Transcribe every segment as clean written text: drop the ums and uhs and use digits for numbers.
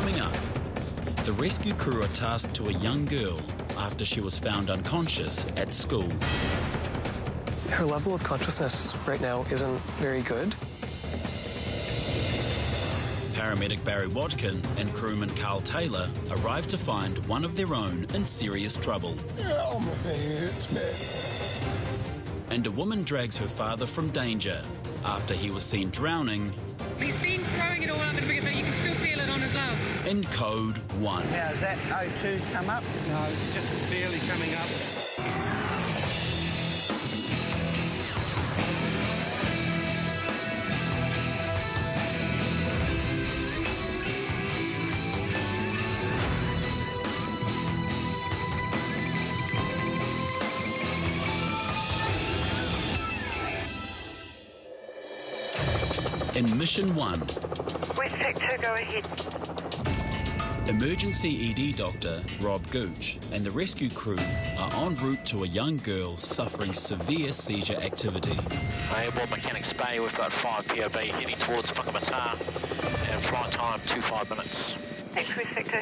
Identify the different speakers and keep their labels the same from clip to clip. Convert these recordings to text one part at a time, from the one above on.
Speaker 1: Coming up, the rescue crew are tasked to a young girl after she was found unconscious at school.
Speaker 2: Her level of consciousness right now isn't very good.
Speaker 1: Paramedic Barry Watkin and crewman Carl Taylor arrive to find one of their own in serious trouble.
Speaker 3: Oh, my hurts, man.
Speaker 1: And a woman drags her father from danger after he was seen drowning.
Speaker 4: He's been throwing it all up and but you can still feel it on his lungs.
Speaker 1: In code 1.
Speaker 5: Now, has that O2 come up?
Speaker 6: No, it's just barely coming up.
Speaker 1: In Mission 1,
Speaker 7: West Sector, go ahead.
Speaker 1: emergency ED doctor Rob Gooch and the rescue crew are en route to a young girl suffering severe seizure activity.
Speaker 8: Airborne Mechanics Bay, we've got 5 POB heading towards Whangamata and flight time 25 minutes.
Speaker 7: Thanks, West Sector.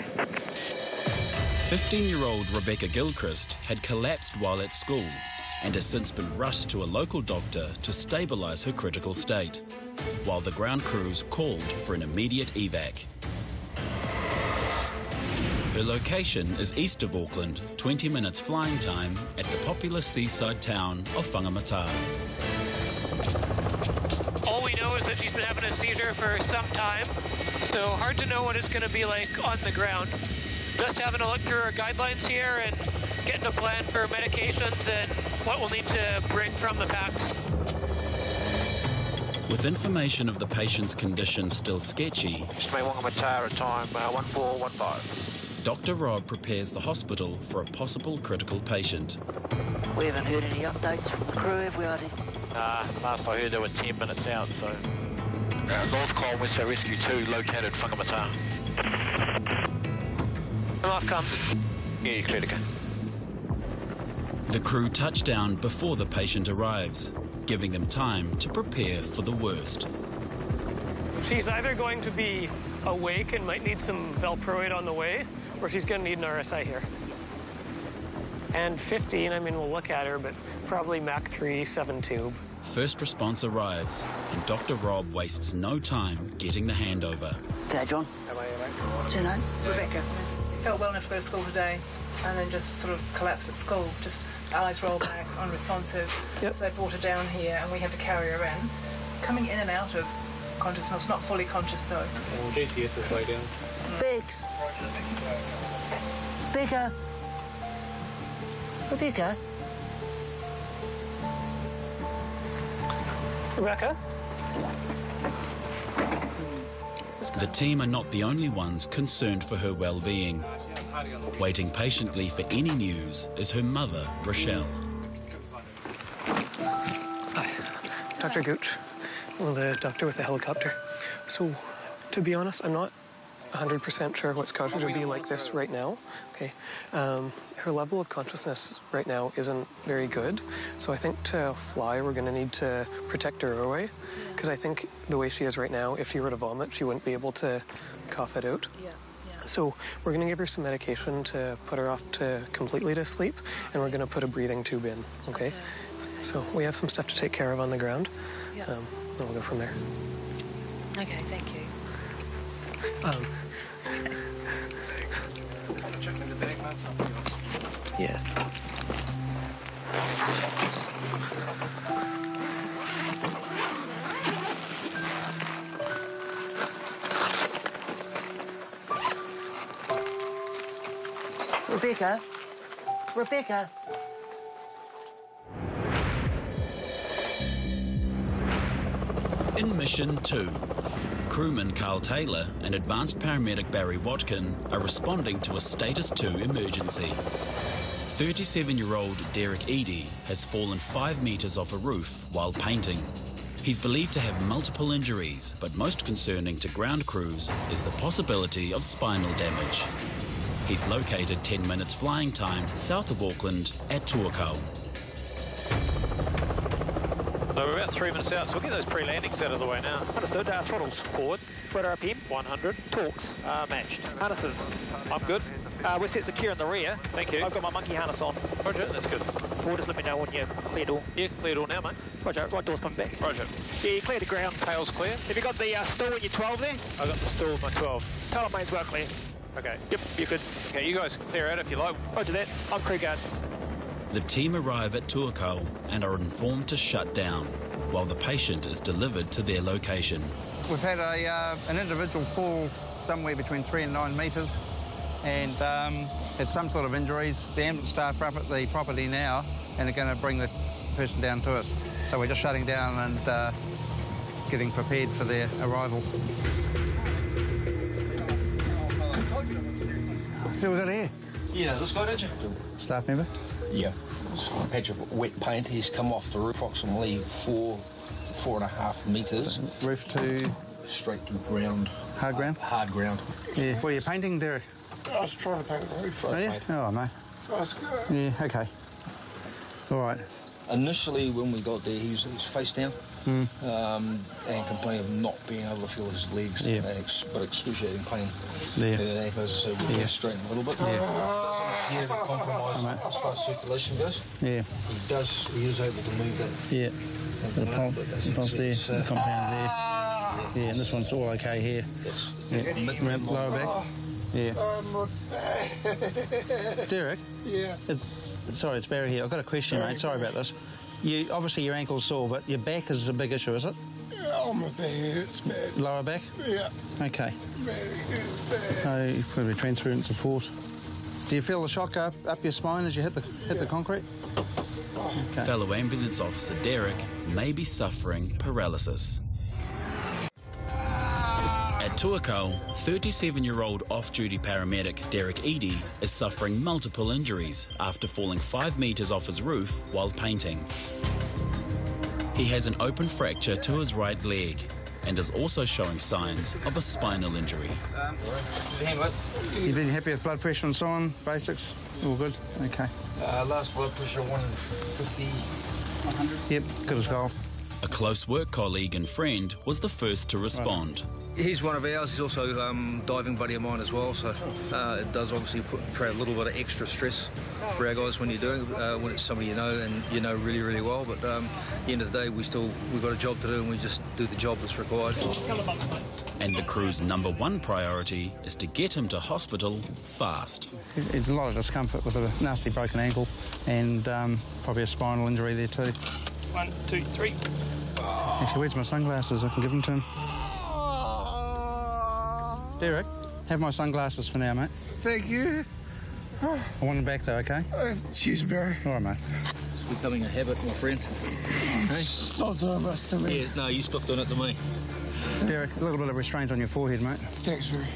Speaker 1: 15-year-old Rebecca Gilchrist had collapsed while at school and has since been rushed to a local doctor to stabilise her critical state, while the ground crews called for an immediate evac. Her location is east of Auckland, 20 minutes flying time at the popular seaside town of Whangamata.
Speaker 9: All we know is that she's been having a seizure for some time, so hard to know what it's going to be like on the ground. Just having a look through our guidelines here and getting a plan for medications and what we'll need to bring from the packs.
Speaker 1: With information of the patient's condition still sketchy,
Speaker 8: Estimate Whangamata at time 1415.
Speaker 1: Dr. Rob prepares the hospital for a possible critical patient.
Speaker 5: We haven't heard any updates from the crew, have we, Artie?
Speaker 8: Last I heard they were 10 minutes out, so... North Col West Bay Rescue 2 located Whangamata.
Speaker 9: Off comes.
Speaker 8: Yeah, you're clear to go.
Speaker 1: The crew touch down before the patient arrives, giving them time to prepare for the worst.
Speaker 9: She's either going to be awake and might need some valproate on the way, or she's going to need an RSI here. And 15, I mean, we'll look at her, but probably Mach 3, 7 tube.
Speaker 1: First response arrives, and Dr. Rob wastes no time getting the handover.
Speaker 5: G'day, John. What's your name?
Speaker 10: Rebecca. Felt well enough to go to school today, and then just sort of collapsed at school. Just eyes rolled back, unresponsive.
Speaker 2: Yep.
Speaker 10: So they brought her down here, and we had to carry her in. Coming in and out of consciousness, not fully conscious though.
Speaker 6: GCS is way down.
Speaker 5: Biggs. Bigger. Rebecca.
Speaker 9: Rebecca?
Speaker 1: The team are not the only ones concerned for her well-being. Waiting patiently for any news is her mother, Rochelle.
Speaker 2: Hi, Dr. Gooch. Well, the doctor with the helicopter. So, to be honest, I'm not 100% sure what's caused her to be like this right now. Okay, her level of consciousness right now isn't very good. So I think to fly, we're going to need to protect her airway, because I think the way she is right now, if she were to vomit, she wouldn't be able to cough it out. So we're going to give her some medication to put her off to completely to sleep, and we're going to put a breathing tube in. Okay. So we have some stuff to take care of on the ground. And we'll go from there.
Speaker 4: Okay, thank you.
Speaker 2: Yeah.
Speaker 5: Rebecca. Rebecca.
Speaker 1: In Mission 2, crewman Carl Taylor and advanced paramedic Barry Watkin are responding to a Status 2 emergency. 37-year-old Derek Eady has fallen 5 metres off a roof while painting. He's believed to have multiple injuries, but most concerning to ground crews is the possibility of spinal damage. He's located 10 minutes flying time south of Auckland at Tuakau.
Speaker 8: So we're about 3 minutes out, so we'll get those pre-landings out of the way now. Understood. Throttles forward.
Speaker 9: Spread RPM, 100. Torques, matched. Harnesses, I'm good. We're set secure in the rear. Thank you. I've got my monkey harness on. Roger, that's good. Paul, just let me know when you're clear door. Yeah, clear door now, mate. Roger, right door's coming back. Roger. Yeah, you clear the ground. Tail's clear. Have you got the stall in your 12 there? I've got the stall in my 12. Tail main's well clear. Okay. Yep, you're good. Okay, you guys can clear out if you like. Roger that. I'm crew guard.
Speaker 1: The team arrive at Tuakau and are informed to shut down, while the patient is delivered to their location.
Speaker 11: We've had an individual fall somewhere between 3 and 9 metres and had some sort of injuries. The ambulance staff are up at the property now and they're going to bring the person down to us. So we're just shutting down and getting prepared for their arrival. Who we got here?
Speaker 3: Yeah, this guy, don't you?
Speaker 11: Staff member?
Speaker 3: Yeah. It's a patch of wet paint. He's come off the roof approximately 4.5 metres.
Speaker 11: Roof to?
Speaker 3: Straight to ground.
Speaker 11: Hard ground?
Speaker 3: Hard ground.
Speaker 11: Yeah. What are you painting, Derek?
Speaker 3: I was trying to paint the roof.
Speaker 11: Oh, yeah? Oh, mate.
Speaker 3: That's good.
Speaker 11: Yeah, okay. All right.
Speaker 3: Initially, when we got there, he was face down and complaining of not being able to feel his legs, but excruciating pain.
Speaker 11: Yeah.
Speaker 3: As I said, we can straighten a little bit.
Speaker 11: Yeah.
Speaker 3: It doesn't appear to compromise as far as circulation goes.
Speaker 11: Yeah.
Speaker 3: He is able to move that.
Speaker 11: Yeah. The pulse there, the compound there. Yeah, and this one's all okay here. Yeah. Lower back. Yeah. Derek?
Speaker 3: Yeah.
Speaker 11: Sorry, it's Barry here. I've got a question, mate. Sorry about this. Obviously your ankle's sore, but your back is a big issue, is it?
Speaker 3: Oh, my back hurts bad.
Speaker 11: Lower back?
Speaker 3: Yeah.
Speaker 11: Okay.
Speaker 3: Bad.
Speaker 11: So probably transference of force. Do you feel the shock up your spine as you hit the concrete? Okay.
Speaker 1: Fellow ambulance officer Derek may be suffering paralysis. At Tuakau, 37-year-old off-duty paramedic Derek Eady is suffering multiple injuries after falling 5 metres off his roof while painting. He has an open fracture to his right leg and is also showing signs of a spinal injury.
Speaker 11: You've been happy with blood pressure and so on? Basics? All good? Okay.
Speaker 3: Last blood pressure 150, 100.
Speaker 11: Yep, good as gold.
Speaker 1: A close work colleague and friend was the first to respond.
Speaker 12: He's one of ours. He's also a diving buddy of mine as well, so it does obviously create a little bit of extra stress for our guys when you're doing it, when it's somebody you know and you know really, really well. But at the end of the day, we've got a job to do and we just do the job that's required.
Speaker 1: And the crew's #1 priority is to get him to hospital fast.
Speaker 11: It's a lot of discomfort with a nasty broken ankle and probably a spinal injury there too.
Speaker 9: 1, 2, 3.
Speaker 11: Actually, where's my sunglasses? I can give them to him. Derek, have my sunglasses for now, mate.
Speaker 3: Thank you.
Speaker 11: I want them back though, okay?
Speaker 3: Cheers, Barry.
Speaker 11: All right, mate.
Speaker 12: It's becoming a habit, my friend. Hey?
Speaker 3: Stop doing this to me.
Speaker 12: Yeah, no, you stop doing it to me.
Speaker 11: Derek, a little bit of restraint on your forehead, mate.
Speaker 3: Thanks, Barry.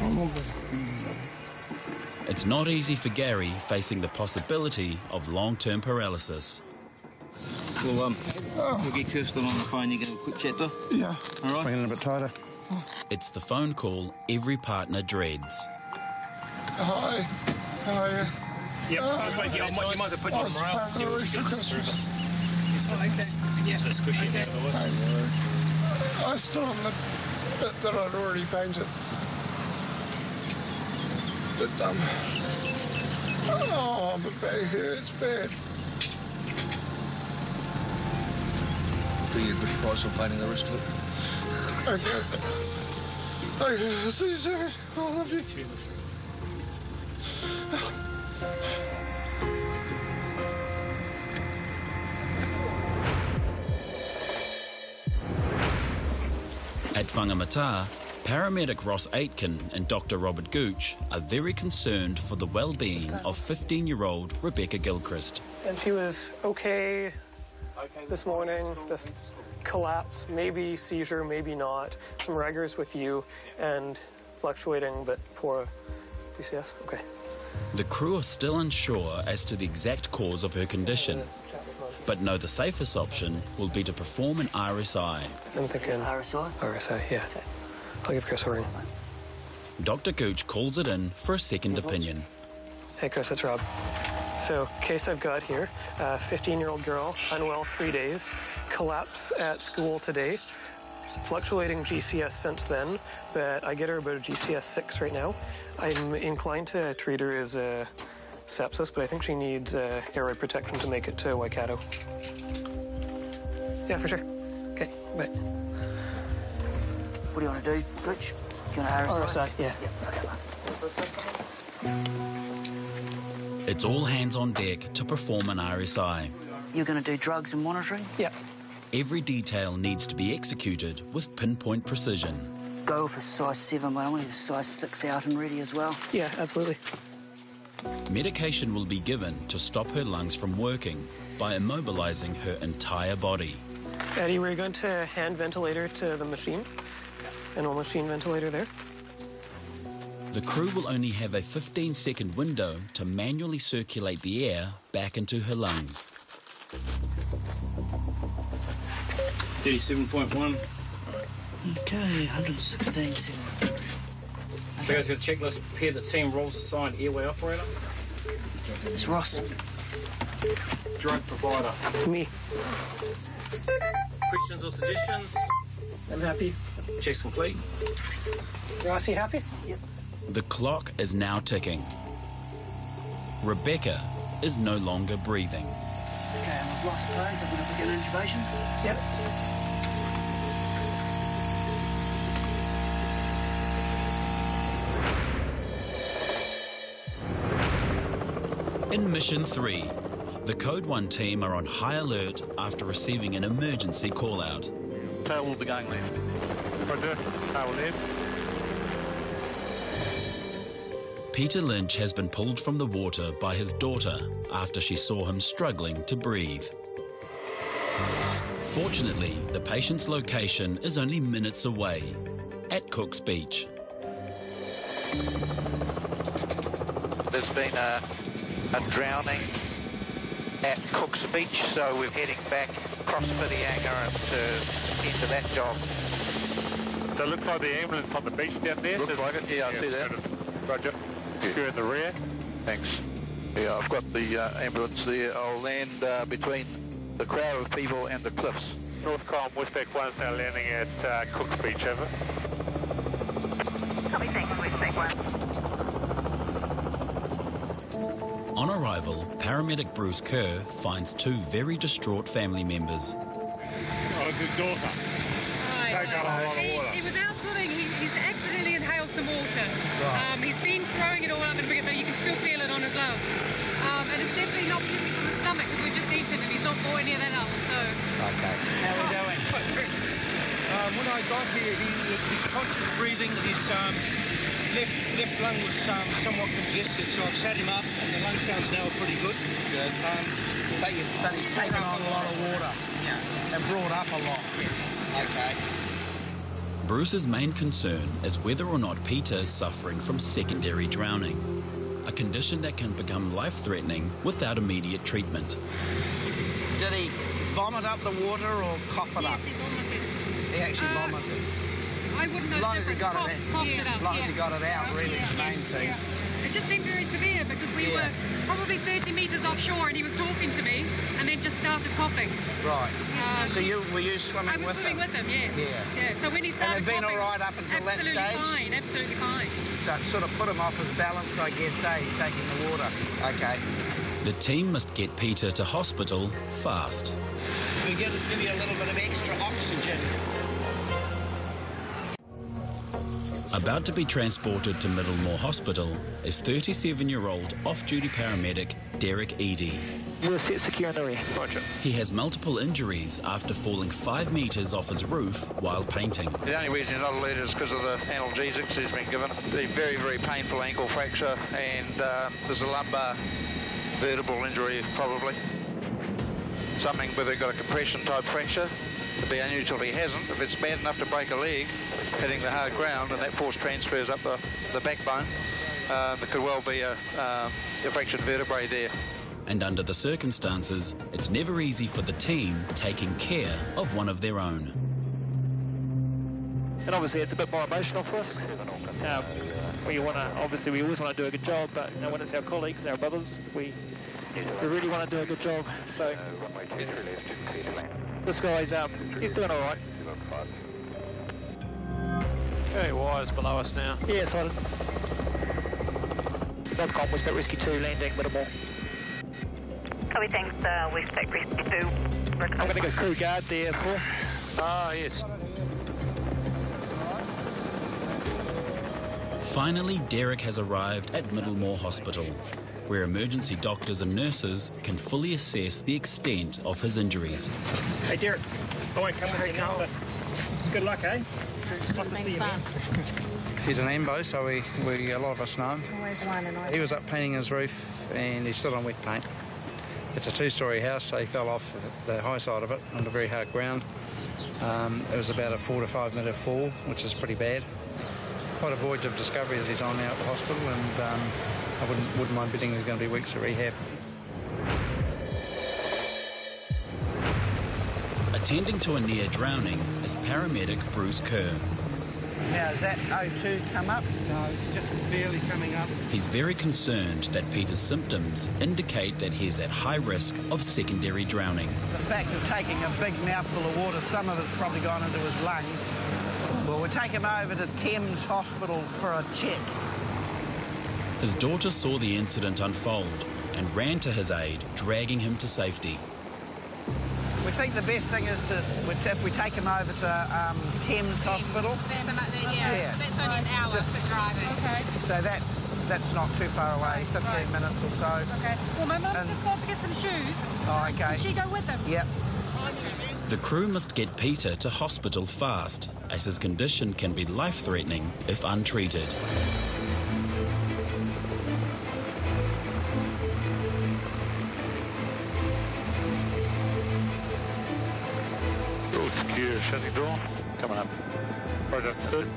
Speaker 3: I'm all good.
Speaker 1: It's not easy for Gary facing the possibility of long-term paralysis.
Speaker 12: We'll get Kirsten on the phone. You get a quick chat to?
Speaker 3: Yeah.
Speaker 12: All right.
Speaker 11: Bring it in a bit tighter.
Speaker 1: It's the phone call every partner dreads.
Speaker 3: Hi. How are you?
Speaker 9: Yep, I was waiting. You might as well put your morale.
Speaker 10: It's okay.
Speaker 9: Yeah, it's squishy.
Speaker 3: I still on the bit that I'd already painted. But oh, my back hurts bad.
Speaker 12: Do you a good price on painting the rest of it?
Speaker 3: Okay. Okay, see you soon. I love you.
Speaker 1: At Whangamata, paramedic Ross Aitken and Dr. Robert Gooch are very concerned for the well-being of 15-year-old Rebecca Gilchrist.
Speaker 2: And she was okay this morning, just collapse, maybe seizure, maybe not. Some rigors with you and fluctuating but poor PCS. Okay.
Speaker 1: The crew are still unsure as to the exact cause of her condition, but know the safest option will be to perform an RSI.
Speaker 2: I'm thinking
Speaker 5: RSI?
Speaker 2: RSI, yeah. I'll give Chris a ring.
Speaker 1: Dr. Gooch calls it in for a second opinion.
Speaker 2: Hey Chris, it's Rob. So, case I've got here, 15-year-old girl, unwell 3 days, collapse at school today, fluctuating GCS since then, but I get her about a GCS 6 right now. I'm inclined to treat her as a sepsis, but I think she needs airway protection to make it to Waikato. Yeah, for sure. Okay, bye.
Speaker 5: What do you want to do, Gooch? Do you want to RSI?
Speaker 2: RSI, yeah.
Speaker 1: It's all hands on deck to perform an RSI.
Speaker 5: You're going to do drugs and monitoring?
Speaker 2: Yeah.
Speaker 1: Every detail needs to be executed with pinpoint precision.
Speaker 5: Go for size 7, but I want to have size 6 out and ready as well.
Speaker 2: Yeah, absolutely.
Speaker 1: Medication will be given to stop her lungs from working by immobilizing her entire body.
Speaker 2: Eddie, we're going to hand ventilator to the machine. An old machine ventilator there.
Speaker 1: The crew will only have a 15-second window to manually circulate the air back into her lungs.
Speaker 6: 37.1.
Speaker 5: Okay, 116.
Speaker 6: So go through the checklist, prepare the team roles assigned airway operator.
Speaker 5: It's Ross.
Speaker 6: Drug provider.
Speaker 2: Me.
Speaker 6: Questions or suggestions?
Speaker 2: I'm happy.
Speaker 6: Checks complete.
Speaker 2: Ross, you happy?
Speaker 5: Yep.
Speaker 1: The clock is now ticking. Rebecca is no longer breathing.
Speaker 5: Okay, I've lost toes. I'm going to begin intubation.
Speaker 2: Yep.
Speaker 1: In Mission 3, the Code 1 team are on high alert after receiving an emergency call-out.
Speaker 8: Tail will be going left.
Speaker 6: Roger, tail left.
Speaker 1: Peter Lynch has been pulled from the water by his daughter after she saw him struggling to breathe. Fortunately, the patient's location is only minutes away, at Cook's Beach.
Speaker 8: There's been a drowning at Cook's Beach, so we're heading back across Whitianga to into that job.
Speaker 6: So it looks like the ambulance on the beach down there.
Speaker 8: Looks like it, yeah, I see that.
Speaker 6: Roger. You're in the rear.
Speaker 8: Thanks. Yeah, I've got the ambulance there. I'll land between the crowd of people and the cliffs.
Speaker 6: North Column, Westpac 1's now landing at Cook's Beach, over.
Speaker 7: Copy, thanks, Westpac 1.
Speaker 1: On arrival, paramedic Bruce Kerr finds two very distraught family members.
Speaker 6: Oh, it's his daughter. Take out a lot of water.
Speaker 4: He was out swimming. He's accidentally inhaled some water.
Speaker 6: Right.
Speaker 4: He's been throwing it all up in a bucket, but you can still feel it on his lungs. And it's definitely not coming from the stomach because we just eaten and he's not blowing any of that up. So.
Speaker 11: Okay. How are we going? When I got here, his conscious breathing, his left lung was somewhat congested, so I've sat him up, and the lung sounds now are pretty good. Good. But he's taken on a lot of water. Yeah. And brought up a lot. Yes. Okay.
Speaker 1: Bruce's main concern is whether or not Peter is suffering from secondary drowning, a condition that can become life-threatening without immediate treatment.
Speaker 11: Did he vomit up the water or cough it up?
Speaker 4: Yes, he vomited.
Speaker 11: He actually vomited.
Speaker 4: I wouldn't know
Speaker 11: As long
Speaker 4: the
Speaker 11: as he
Speaker 4: difference.
Speaker 11: got it out.
Speaker 4: Coughed it up.
Speaker 11: As long as he got it out, really, is the main thing.
Speaker 4: Yeah. It just seemed very severe because we were probably 30 metres offshore and he was talking to me and then just started coughing.
Speaker 11: Right. So were you swimming with him?
Speaker 4: I was swimming with him, yes.
Speaker 11: Yeah.
Speaker 4: So when he started
Speaker 11: and they've been
Speaker 4: coughing,
Speaker 11: all right up until that stage?
Speaker 4: Absolutely fine.
Speaker 11: So it sort of put him off his balance, I guess, taking the water. Okay.
Speaker 1: The team must get Peter to hospital fast.
Speaker 11: We give you a little bit of extra oxygen.
Speaker 1: About to be transported to Middlemore Hospital is 37-year-old off-duty paramedic Derek Eady.
Speaker 13: We'll set secure in the rear.
Speaker 6: Roger.
Speaker 1: He has multiple injuries after falling 5 metres off his roof while painting.
Speaker 8: The only reason he's not alert is because of the analgesics he's been given. A very, very painful ankle fracture, and there's a lumbar vertebral injury probably. Something where they've got a compression type fracture. It'd be unusual if he hasn't. If it's bad enough to break a leg, hitting the hard ground, and that force transfers up the backbone, there could well be a fractured vertebrae there.
Speaker 1: And under the circumstances, it's never easy for the team taking care of one of their own.
Speaker 13: And obviously it's a bit more emotional for us. We always want to do a good job, but when it's our colleagues, our brothers, we We really want to do a good job. So this guy's he's doing all right.
Speaker 9: Okay, wires below us now.
Speaker 13: Yeah, sighted. .com, Westpac Rescue 2, landing Middlemore.
Speaker 7: Copy, thanks, Westpac Rescue 2.
Speaker 13: I'm going to go crew guard there, Paul.
Speaker 9: Ah, yes.
Speaker 1: Finally, Derek has arrived at Middlemore Hospital, where emergency doctors and nurses can fully assess the extent of his injuries.
Speaker 6: Hey, Derek. I won't come with you now, but good luck, eh? Nice to see you, man.
Speaker 11: He's an AMBO, so we a lot of us know him. He was up painting his roof and he stood on wet paint. It's a two-storey house, so he fell off the high side of it onto very hard ground. It was about a 4 to 5 metre fall, which is pretty bad. Quite a voyage of discovery that he's on now at the hospital, and I wouldn't mind betting there's going to be weeks of rehab.
Speaker 1: Attending to a near drowning is paramedic Bruce Kerr.
Speaker 14: Now, has that O2 come up?
Speaker 15: No, it's just barely coming up.
Speaker 1: He's very concerned that Peter's symptoms indicate that he's at high risk of secondary drowning.
Speaker 14: The fact of taking a big mouthful of water, some of it's probably gone into his lung. Well, we'll take him over to Thames Hospital for a check.
Speaker 1: His daughter saw the incident unfold and ran to his aid, dragging him to safety.
Speaker 14: We think the best thing is if we take him over to Thames Hospital.
Speaker 4: Yeah. So that's only an hour for driving. Okay.
Speaker 14: So that's not too far away, 15 minutes or so.
Speaker 4: Okay. Well, my mum's just got to get some shoes.
Speaker 14: Oh, okay.
Speaker 4: Can she go with him?
Speaker 14: Yep.
Speaker 1: The crew must get Peter to hospital fast, as his condition can be life-threatening if untreated.
Speaker 8: Secure shutting door. Coming up. Project 2.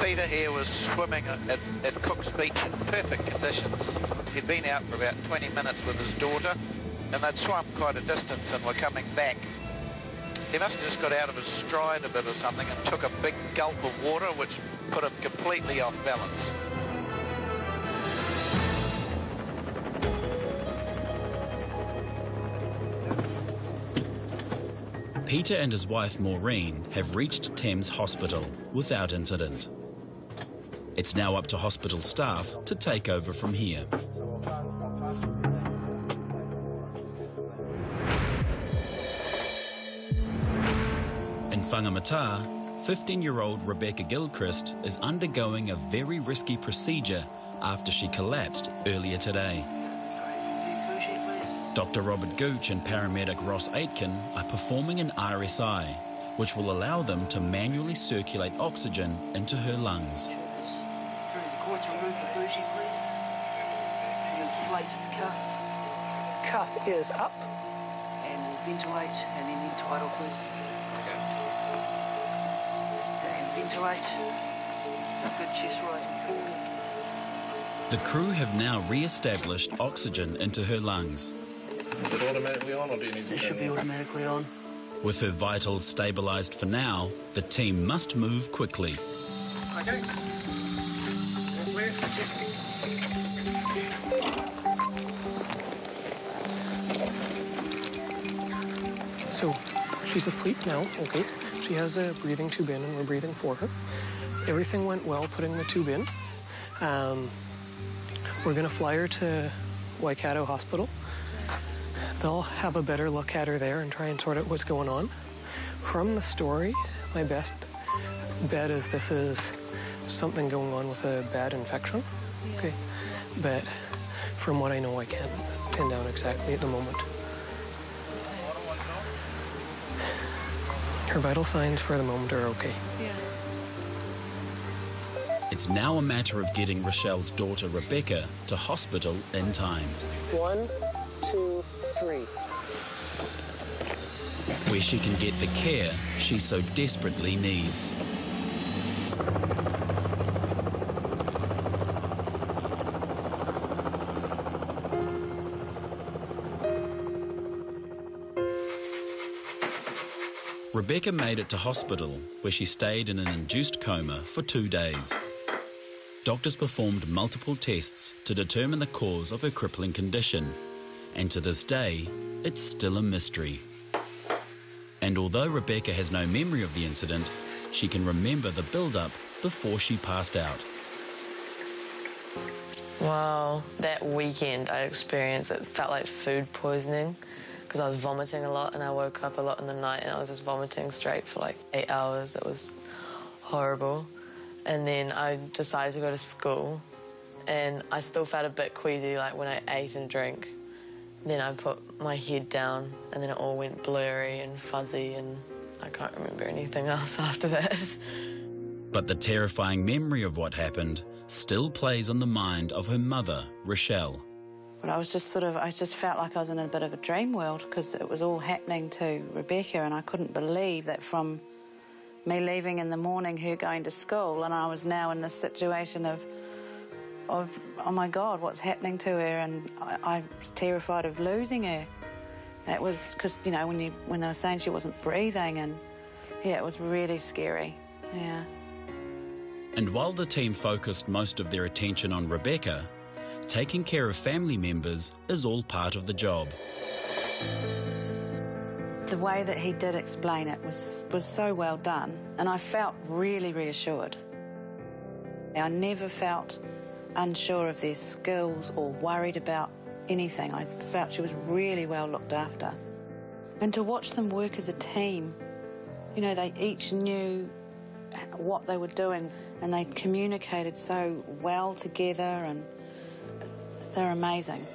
Speaker 16: Peter here was swimming at Cook's Beach in perfect conditions. He'd been out for about 20 minutes with his daughter, and they'd swum quite a distance and were coming back. He must have just got out of his stride a bit or something and took a big gulp of water, which put him completely off balance.
Speaker 1: Peter and his wife Maureen have reached Thames Hospital without incident. It's now up to hospital staff to take over from here. In Whangamata, 15-year-old Rebecca Gilchrist is undergoing a very risky procedure after she collapsed earlier today. Dr. Robert Gooch and paramedic Ross Aitken are performing an RSI, which will allow them to manually circulate oxygen into her lungs.
Speaker 2: Cuff is up.
Speaker 5: And ventilate, and then entitle, please. And ventilate. Good chest rise and fall.
Speaker 1: The crew have now re-established oxygen into her lungs.
Speaker 3: Is it automatically on, or do you need to?
Speaker 5: It should be automatically on.
Speaker 1: With her vitals stabilised for now, the team must move quickly.
Speaker 6: Okay.
Speaker 2: So she's asleep now, okay. She has a breathing tube in and we're breathing for her. Everything went well putting the tube in. We're gonna fly her to Waikato Hospital. They'll have a better look at her there and try and sort out what's going on. From the story, my best bet is this is something going on with a bad infection. Yeah. Okay, but from what I know, I can't pin down exactly at the moment. Her vital signs for the moment are okay.
Speaker 4: Yeah.
Speaker 1: It's now a matter of getting Rochelle's daughter Rebecca to hospital in time.
Speaker 2: 1, 2, 3.
Speaker 1: Where she can get the care she so desperately needs. Rebecca made it to hospital, where she stayed in an induced coma for 2 days. Doctors performed multiple tests to determine the cause of her crippling condition, and to this day, it's still a mystery. And although Rebecca has no memory of the incident, she can remember the build-up before she passed out.
Speaker 17: Well, that weekend I experienced, it felt like food poisoning because I was vomiting a lot, and I woke up a lot in the night and I was just vomiting straight for like 8 hours. It was horrible. And then I decided to go to school, and I still felt a bit queasy like when I ate and drank. Then I put my head down and then it all went blurry and fuzzy, and I can't remember anything else after that.
Speaker 1: But the terrifying memory of what happened still plays on the mind of her mother, Rochelle.
Speaker 18: But I was just I just felt like I was in a bit of a dream world because it was all happening to Rebecca, and I couldn't believe that from me leaving in the morning, her going to school, and I was now in this situation of oh my God, what's happening to her, and I was terrified of losing her. That was because, you know, when they were saying she wasn't breathing, and yeah, it was really scary, yeah.
Speaker 1: And while the team focused most of their attention on Rebecca, taking care of family members is all part of the job.
Speaker 18: The way that he did explain it was so well done, and I felt really reassured. I never felt unsure of their skills or worried about anything. I felt she was really well looked after. And to watch them work as a team, you know, they each knew what they were doing and they communicated so well together, and they're amazing.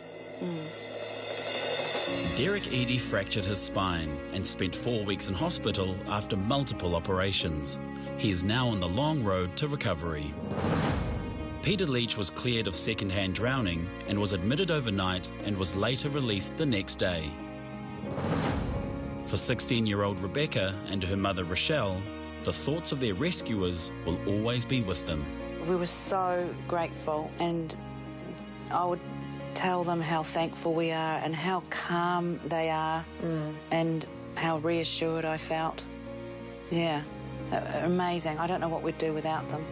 Speaker 1: Derek Eady fractured his spine and spent 4 weeks in hospital after multiple operations. He is now on the long road to recovery. Peter Leach was cleared of second-hand drowning and was admitted overnight and was later released the next day. For 16-year-old Rebecca and her mother Rochelle, the thoughts of their rescuers will always be with them.
Speaker 18: We were so grateful, and I would tell them how thankful we are and how calm they are and how reassured I felt. Yeah, amazing. I don't know what we'd do without them.